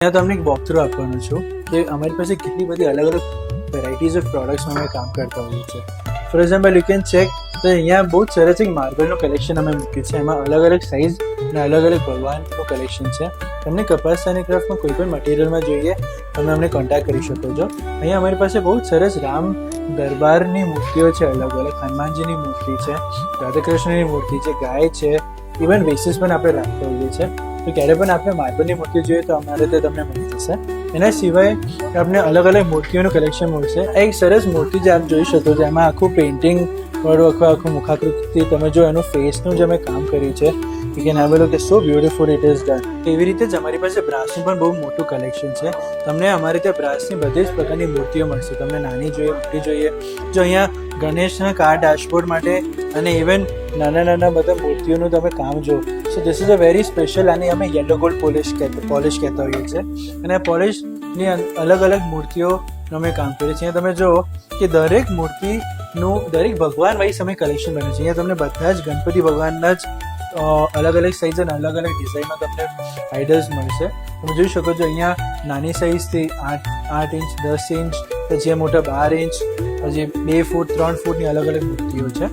ત્યાં તમને એક વોક થ્રુ આપવાનો છું કે અમારી પાસે કેટલી બધી અલગ અલગ વેરાયટીઝ ઓફ પ્રોડક્ટ્સમાં અમે કામ કરતા હોઈએ છીએ. For example you can check તો અહીંયા બહુ જ સરસ એક માર્બલનું કલેક્શન અમે મૂક્યું છે. એમાં અલગ અલગ સાઇઝ અને અલગ અલગ ભગવાનનું કલેક્શન છે. તમને કપાસ અને ક્રાફ્ટમાં કોઈ પણ મટીરિયલમાં જોઈએ તમે અમને કોન્ટેક્ટ કરી શકો છો. અહીંયા અમારી પાસે બહુ જ સરસ રામ દરબારની મૂર્તિઓ છે, અલગ અલગ હનુમાનજીની મૂર્તિ છે, રાધાકૃષ્ણની મૂર્તિ છે, ગાય છે, ઇવન વેસીસ પણ આપણે રાખતા હોઈએ છીએ. તો ક્યારે પણ આપણે માર્બલની મૂર્તિ જોઈએ તો અમારે તે તમને મળી જશે. એના સિવાય આપણે અલગ અલગ મૂર્તિઓનું કલેક્શન મળશે. આ એક સરસ મૂર્તિ જે આપ જોઈ શકો છો, એમાં આખું પેઇન્ટિંગ વાળું આખું મુખાકૃતિ તમે જો એનું ફેસનું જે અમે કામ કર્યું છે, you can have a look, so beautiful it is done. એવી રીતે જ અમારી પાસે બ્રાસનું પણ બહુ મોટું કલેક્શન છે. તમને અમારી ત્યાં બ્રાસની બધી જ પ્રકારની મૂર્તિઓ મળશે. તમને નાની જોઈએ, મોટી જોઈએ. જો અહીંયા ગણેશના કાર ડેશબોર્ડ માટે અને ઇવન નાના નાના બધા મૂર્તિઓનું તમે કામ જો. So this is a very special. આને અમે યલો ગોલ્ડ પોલિશ કહેતા હોઈએ છીએ. અને આ પોલિશની અલગ અલગ મૂર્તિઓનું અમે કામ કરીએ છીએ. અહીંયા તમે જુઓ કે દરેક મૂર્તિનું દરેક ભગવાન વાઇઝ અમે કલેક્શન બને છે. અહીંયા તમને બધા જ ગણપતિ ભગવાનના જ અલગ અલગ સાઇઝ અને અલગ અલગ ડિઝાઇનમાં તમને આઇડલ્સ મળશે. તમે જોઈ શકો છો અહીંયા નાની સાઇઝથી 8 ઇંચ, 10 ઇંચ, પછી મોટા 12 ઇંચ, પછી 2 ફૂટ, 3 ફૂટની અલગ અલગ મૂર્તિઓ છે.